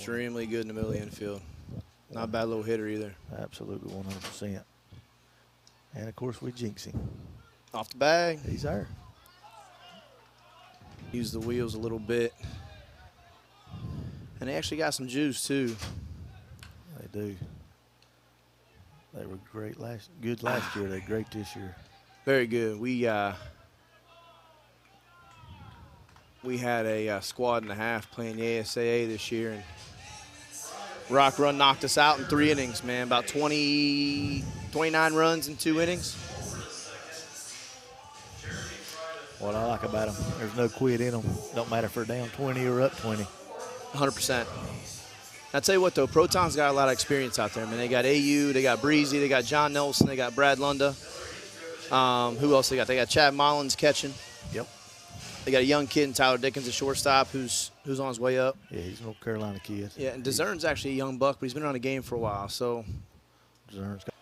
extremely good in the middle of the infield. Not a bad little hitter either. Absolutely 100%. And, of course, we jinx him. Off the bag. He's there. Use the wheels a little bit. And they actually got some juice, too. They do. They were good last year. They're great this year. Very good. We had a squad and a half playing the ASAA this year, and RockRun knocked us out in 3 innings, man. About 29 runs in 2 innings. What I like about them, there's no quit in them. Don't matter if they're down 20 or up 20. 100%. I'll tell you what, though, Proton's got a lot of experience out there, man. They got AU, they got Breezy, they got John Nelson, they got Brad Lunda. Who else they got? They got Chad Mullins catching. Yep. They got a young kid in Tyler Dickens, a shortstop, who's on his way up. Yeah, he's a North Carolina kid. Yeah, and DeZern's actually a young buck, but he's been around the game for a while, so. DeZern's got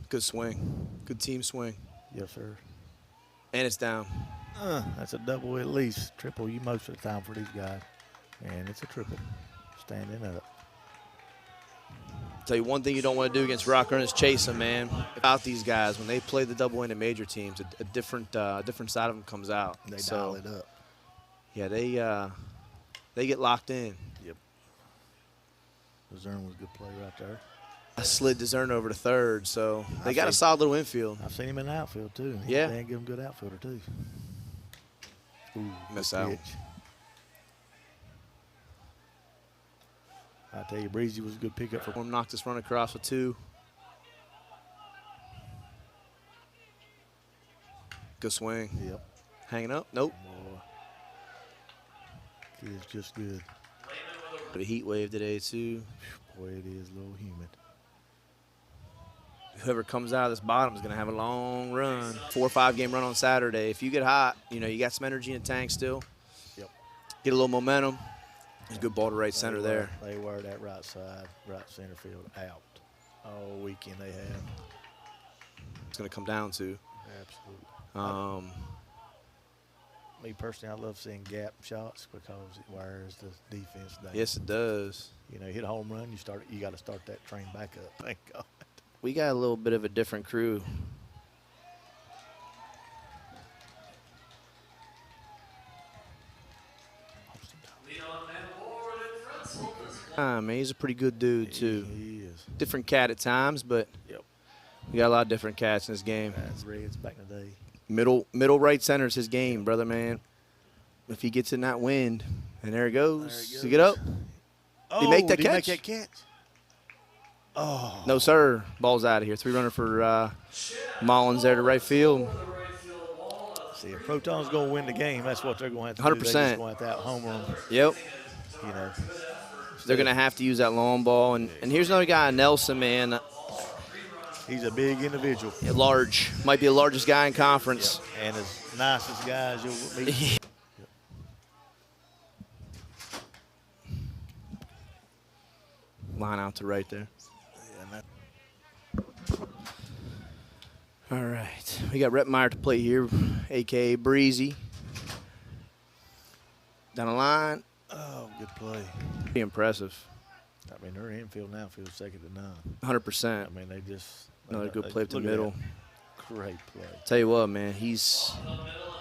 Good swing. Good team swing. yes, sir. And it's down. That's a double at least. Triple you most of the time for these guys. And it's a triple. Standing up. Tell you one thing you don't want to do against RockRun is chase them, man. About these guys, when they play the double-ended major teams, a different side of them comes out. They dial it up. Yeah, they get locked in. Yep. DeZern was a good play right there. I slid DeZern over to third, so they got a solid little infield. I've seen him in the outfield, too. Yeah. They give him good outfielder, too. Ooh, Miss good out. pitch. I tell you, Breezy was a good pickup for him. Knocked this run across with 2. Good swing. Yep. Hanging up? Nope. Kid's just good. But a heat wave today, too. Boy, it is a little humid. Whoever comes out of this bottom is going to have a long run. 4 or 5 game run on Saturday. If you get hot, you got some energy in the tank still. Yep. Get a little momentum. There's a good ball to right center there. They were that right side, right center field out all weekend they have. It's going to come down to. Absolutely. Me personally, I love seeing gap shots because it wears the defense down. Yes, it does. Hit a home run, you got to start that train back up. Thank God. We got a little bit of a different crew. Man, he's a pretty good dude, too. He is. Different cat at times, but we got a lot of different cats in this game. That's Reds back in the day. Middle right center is his game, brother, man. If he gets in that wind, and there it goes. Pick it up. Oh, did he make that did catch? He make that catch? Oh. No, sir. Ball's out of here. 3-runner for Mullins there to right field. See, if Proton's going to win the game, that's what they're going to have to 100%. do. They're just going to have to homer them. Yep. They're going to have to use that long ball. And here's another guy, Nelson, man. He's a big individual. Large. Might be the largest guy in conference. Yep. And as nice as guys you'll meet. Line out to right there. All right. We got Rhett Meyer to play here, a.k.a. Breezy. Down the line. Oh, good play. Pretty impressive. I mean, their infield now feels second to none. 100%. I mean, they just. Another good play up the middle. Great play. Tell you what, man, he's.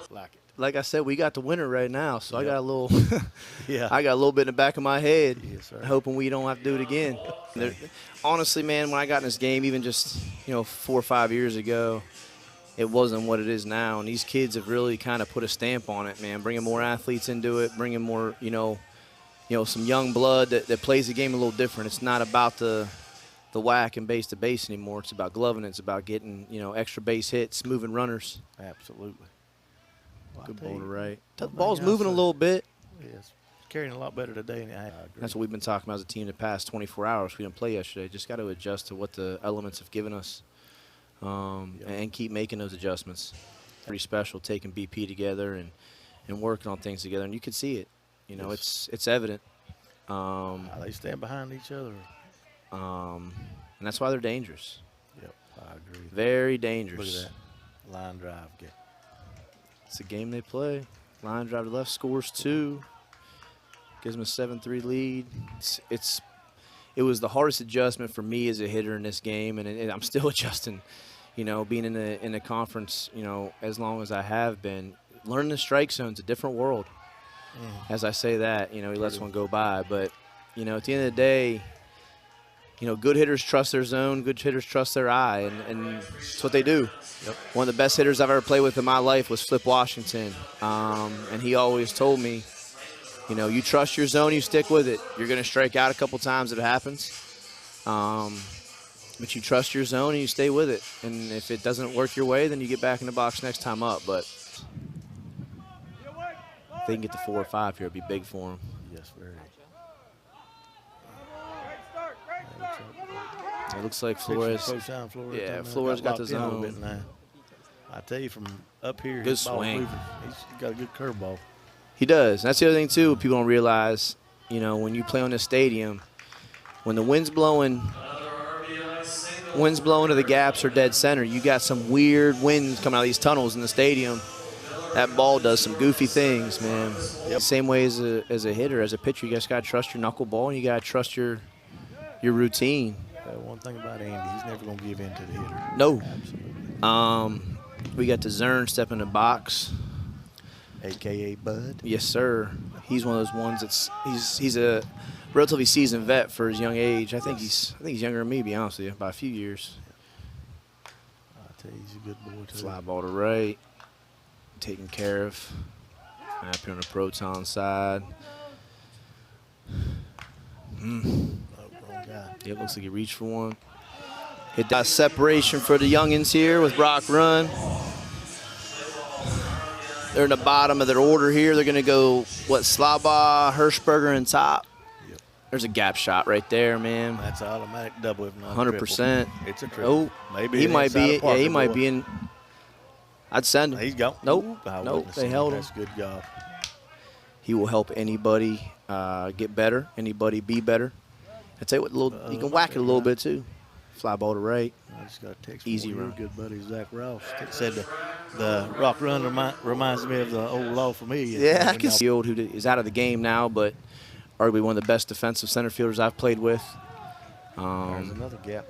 Like it. Like I said, we got the winner right now, so I got a little. Yeah. I got a little bit in the back of my head, yes, hoping we don't have to do it again. Honestly, man, when I got in this game, even just 4 or 5 years ago, it wasn't what it is now, and these kids have really kind of put a stamp on it, man. Bringing more athletes into it, bringing more, some young blood that plays the game a little different. It's not about the whack and base to base anymore. It's about gloving. It's about getting extra base hits, moving runners. Absolutely. Well, good ball to right. The ball's moving a little bit. Yes. Carrying a lot better today than I agree. That's what we've been talking about as a team the past 24 hours. We didn't play yesterday. Just got to adjust to what the elements have given us and keep making those adjustments. Pretty special taking BP together and working on things together. And you can see it. It's evident. They stand behind each other. And that's why they're dangerous. Yep, I agree. Very dangerous. Look at that line drive. It's a game they play. Line drive to left, scores 2. Gives him a 7-3 lead. It was the hardest adjustment for me as a hitter in this game, and I'm still adjusting. You know, being in the conference, you know, as long as I have been, learning the strike zone's a different world. As I say that, you know, he lets one go by, but you know, at the end of the day, you know, good hitters trust their zone, good hitters trust their eye, and that's what they do. Yep. One of the best hitters I've ever played with in my life was Flip Washington, and he always told me, you know, you trust your zone, you stick with it. You're going to strike out a couple times, it happens, but you trust your zone and you stay with it. And if it doesn't work your way, then you get back in the box next time up. But if they can get to 4 or 5 here, it'd be big for him. Yes, very. It looks like Flores. Yeah, Flores got the zone. I tell you, from up here, good swing. He's got a good curveball. He does. That's the other thing too. People don't realize, you know, when you play on this stadium, when the wind's blowing to the gaps or dead center, you got some weird winds coming out of these tunnels in the stadium. That ball does some goofy things, man. Yep. Same way as a hitter, as a pitcher, you just got to trust your knuckleball and you got to trust your routine. One thing about Andy, he's never going to give in to the hitter. No. Absolutely. We got the Zern step in the box. AKA Bud. Yes, sir. He's one of those ones that's he's a relatively seasoned vet for his young age. I think he's younger than me, to be honest with you, by a few years. I tell you, he's a good boy too. Fly ball to right, taken care of. Up here on the Proton side. Wrong guy. Yeah, it looks like he reached for one. Hit that separation for the youngins here with RockRun. They're in the bottom of their order here. They're going to go, Slaba, Hirschberger, and top. Yep. There's a gap shot right there, man. That's an automatic double, if not 100%. It's a triple. Oh, maybe he might be. Yeah, he might boy. be in. I'd send him. He's gone. Nope. I Nope. wouldn't They have held seen him. That's good golf. He will help anybody get better. Anybody be better. I tell you what, you can whack it a little bit too. Fly ball to right. I just got a text Easy from run. your good buddy Zach Ross. It said the RockRun reminds me of the old Law Familia. Yeah, I can see who is out of the game now, but arguably one of the best defensive center fielders I've played with. There's another gap.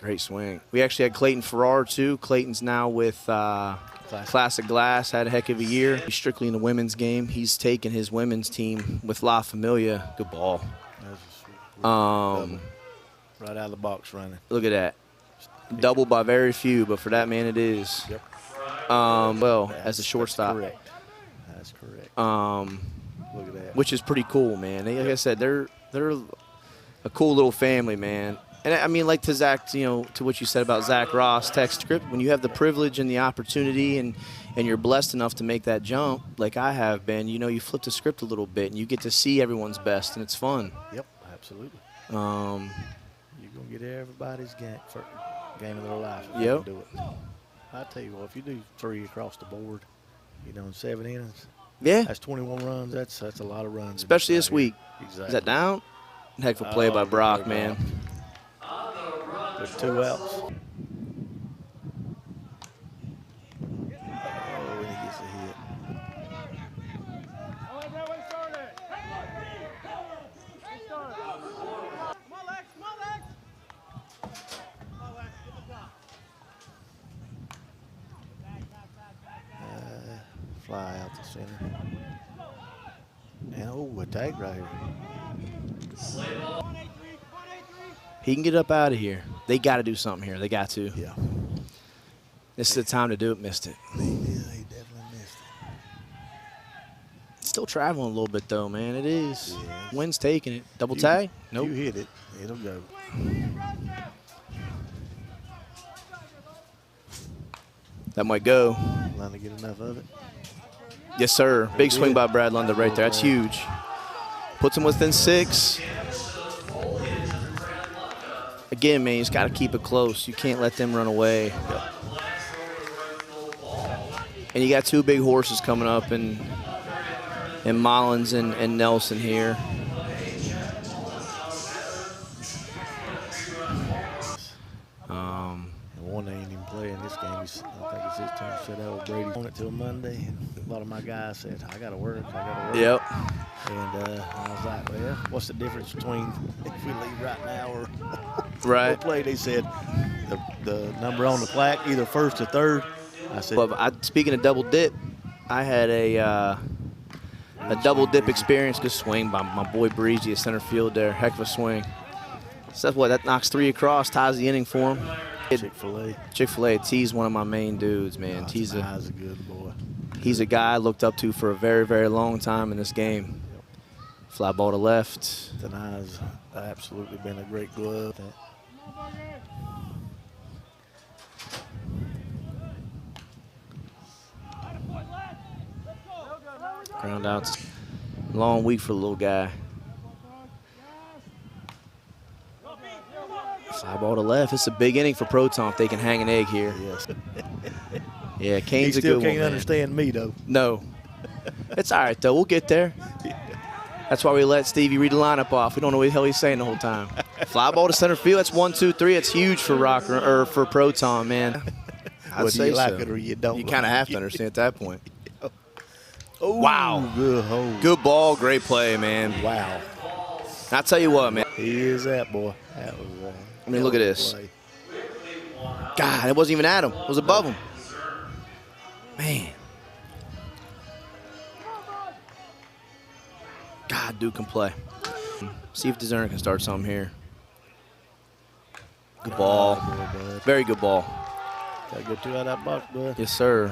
Great swing. We actually had Clayton Farrar too. Clayton's now with Classic Glass. Had a heck of a year. He's strictly in the women's game. He's taken his women's team with La Familia. Good ball. That's a sweet Um, right out of the box running. Look at that. Double by very few, but for that man it is. Yep. Well, as a shortstop. That's correct. Look at that. Which is pretty cool, man. Like I said, they're a cool little family, man. And I mean, like to Zach, you know, to what you said about Zach Ross, text script, when you have the privilege and the opportunity and you're blessed enough to make that jump, like I have been, you know, you flip the script a little bit and you get to see everyone's best, and it's fun. Yep, absolutely. You're going to get everybody's game of their life. If Yep. you can do it. I tell you what, if you do 3 across the board, you know, in 7 innings, Yeah. that's 21 runs. That's a lot of runs. Especially this week. Exactly. Is that down? Heck of a play by good Brock, play, man. With 2 outs. Oh, and he gets a hit. Fly out the center. And a tag right here. He can get up out of here. They got to do something here. They got to. Yeah. This is the time to do it. Missed it. He definitely missed it. Still traveling a little bit, though, man. It is. Yeah. Wind's taking it. Double tag? Nope. You hit it, it'll go. That might go. Trying to get enough of it. Yes, sir. Big swing by Brad Lunda right there. That's huge. Puts him within 6. Again, man, you just got to keep it close. You can't let them run away. And you got 2 big horses coming up in Mullins and Nelson here. And one ain't even play in this game. I think it's his turn to sit out. Brady on it till Monday. And a lot of my guys said, I got to work. Yep. And I was like, well, what's the difference between if we leave right now or Right. play? They said the number on the plaque, either first or third. I said, well, speaking of double dip, I had a double dip experience. Good swing by my boy Breezy at center field there. Heck of a swing. So that's what, that knocks 3 across, ties the inning for him. Chick-fil-A. T's one of my main dudes, man. Oh, T's a good boy. He's a guy I looked up to for a very, very long time in this game. Fly ball to left. Tana's absolutely been a great glove. Ground outs. Long week for the little guy. Fly ball to left. It's a big inning for Proton if they can hang an egg here. Yes. Yeah, Kane's he a good one. still can't understand me, though. No. It's all right, though. We'll get there. That's why we let Stevie read the lineup off. We don't know what the hell he's saying the whole time. Fly ball to center field. That's 1, 2, 3. It's huge for for Proton, man. I'd say you like so. it or you don't. You kind of have to understand at that point. Oh, wow. Good hole. Good ball. Great play, man. Wow. I'll tell you what, man. He is that boy. That was. I mean, look at this. Play. God, it wasn't even at him. It was above him. Man. God, dude can play. See if DeZerna can start something here. Good ball. Very good ball. Got to get 2 out of that box, bud. Yes, sir.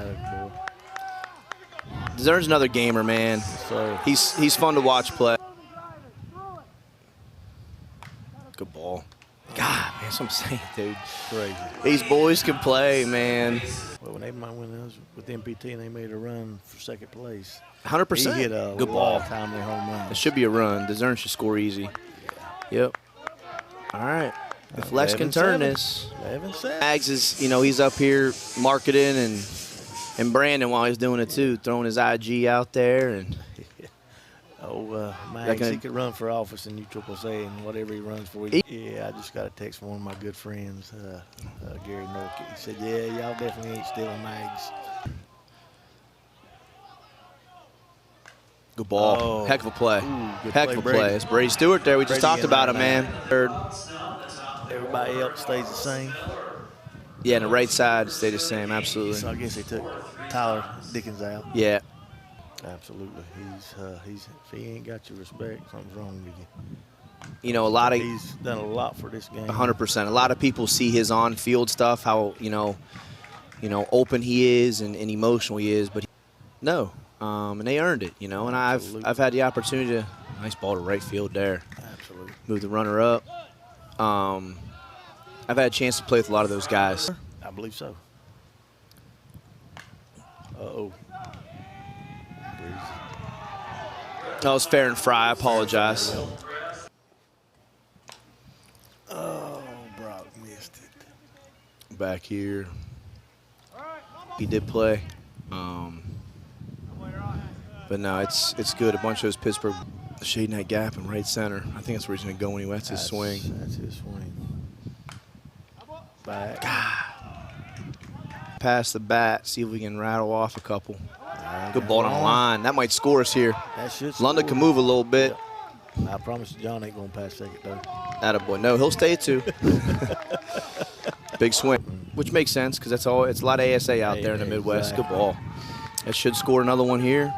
DeZerna's another gamer, man. Yes, sir. He's fun to watch play. Good ball. God, man, that's what I'm saying, dude. Crazy. These boys can play, man. Well, when I was with MPT and they made a run for second place. 100%. He hit a good ball. timely home run. It should be a run. DeZerna should score easy. Yep. All right. If Lex can turn this. Mags is, he's up here marketing and Brandon while he's doing it too, throwing his IG out there and. Mags, he could run for office in USSSA and whatever he runs for. Yeah, I just got a text from one of my good friends, Gary Norkey. He said, yeah, y'all definitely ain't stealing Mags. Good ball. Oh. Heck of a play. Ooh, Heck of a play. It's Brady Stewart there. We just talked about him, man. Third. Everybody else stays the same. Yeah, and the right side stayed the same, absolutely. So I guess they took Tyler Dickens out. Yeah. Absolutely. He's if he ain't got your respect, something's wrong with you. A lot of he's done a lot for this game. 100%. A lot of people see his on-field stuff, how open he is and emotional he is, but no, and they earned it, And I've had the opportunity to nice ball to right field there. Absolutely. Move the runner up. I've had a chance to play with a lot of those guys. I believe so. Uh-oh. That was fair and fry. I apologize. Oh, Brock missed it. Back here. He did play. But no, it's good. A bunch of those Pittsburgh shading that gap in right center. I think that's where he's going to go anyway. That's his swing. That's his swing. Back. Pass the bat. See if we can rattle off a couple. Good ball on the line. That might score us here. That should London can move a little bit. Yep. I promise you, John ain't going to pass second, though. Attaboy. No, he'll stay too. Big swing, which makes sense because it's a lot of ASA out there in the Midwest. Exactly. Good ball. That should score another one here.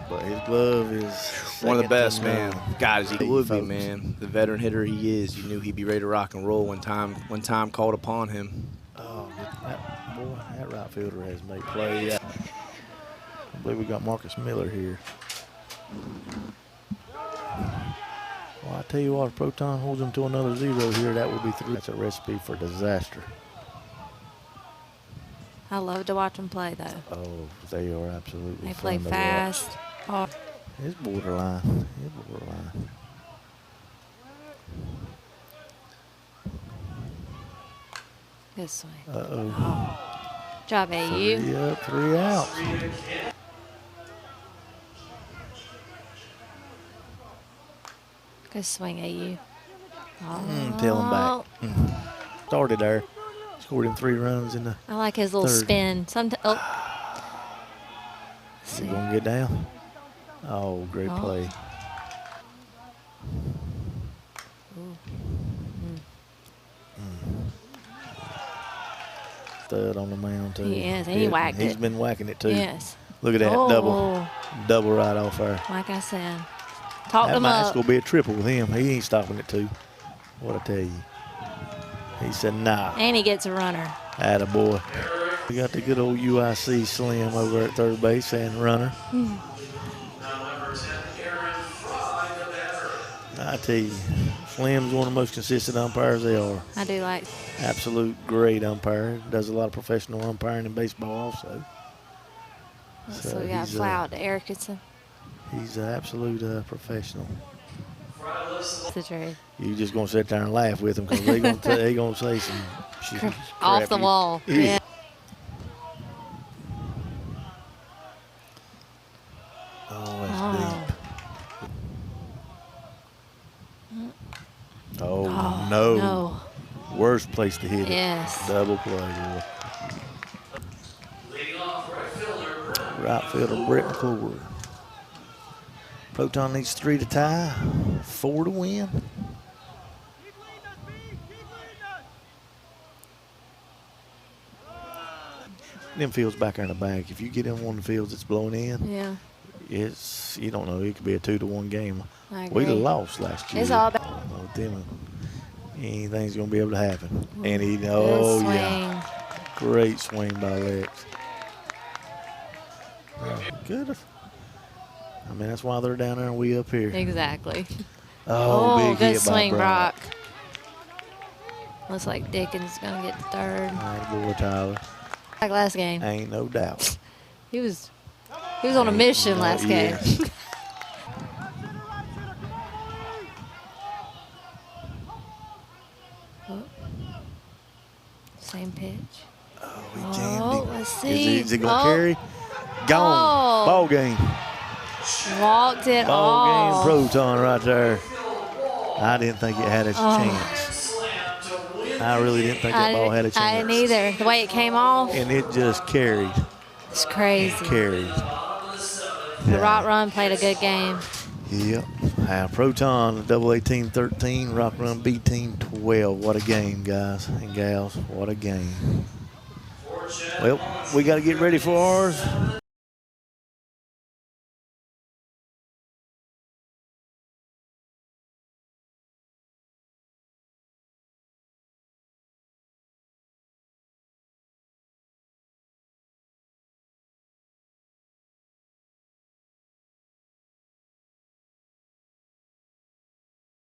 But his glove is one of the best, man. man. God, as he would be, man. The veteran hitter he is. You knew he'd be ready to rock and roll when time called upon him. Oh, that right fielder has made play. I believe we got Marcus Miller here. Well, I tell you what, if Proton holds them to another 0 here, that would be 3. That's a recipe for disaster. I love to watch them play, though. Oh, they are absolutely They play fun to fast. watch. It's borderline. Good swing. Uh-oh. Job, AU. 3 up, 3 out. Good swing, AU. Tail him back. started there. Scored him 3 runs in the I like his little third. spin. Sometimes. Oh. He's going to get down. Oh, great play. Stud on the mound, too. He is, and he whacked it. He's been whacking it, too. Yes. Look at that, double right off there. Like I said, talk him That's up. going to be a triple with him. He ain't stopping it, too. What I tell you. He said, nah. And he gets a runner. Attaboy. We got the good old UIC Slim over at third base and runner. I tell you, Slim's one of the most consistent umpires they are. I do like. Absolute great umpire. Does a lot of professional umpiring in baseball also. So we got Flout Erickson. He's an absolute professional. That's the truth. You just gonna sit there and laugh with him because they gonna say some shit Off the wall. Yeah. Oh, that's deep. Oh, no. Worst place to hit it. Yes. Double play, boy. Right fielder Brett McClure. Proton needs 3 to tie, 4 to win. Them fields back there in the back. If you get in one of the fields that's blowing in, it's, you don't know, it could be a 2-1 game. We lost last year. It's all about. Anything's going to be able to happen. And he, great swing by Lex. Good. I mean, that's why they're down there and we up here. Exactly. Big good hit swing, by Brock. Looks like Dickens is going to get the third. Boy, Tyler. Like last game. Ain't no doubt. He was on a mission last game. Same pitch. Oh, he jammed him. Let's see. Is he going to carry? Gone. Ball game. Walked it Ball game Proton right there. I didn't think it had a chance. I really didn't think that ball had a chance. I didn't either. The way it came off. And it just carried. It's crazy. Carried. The RockRun played a good game. Yep. Proton, AA team 13, RockRun B team 12. What a game, guys and gals. What a game. Well, we got to get ready for ours.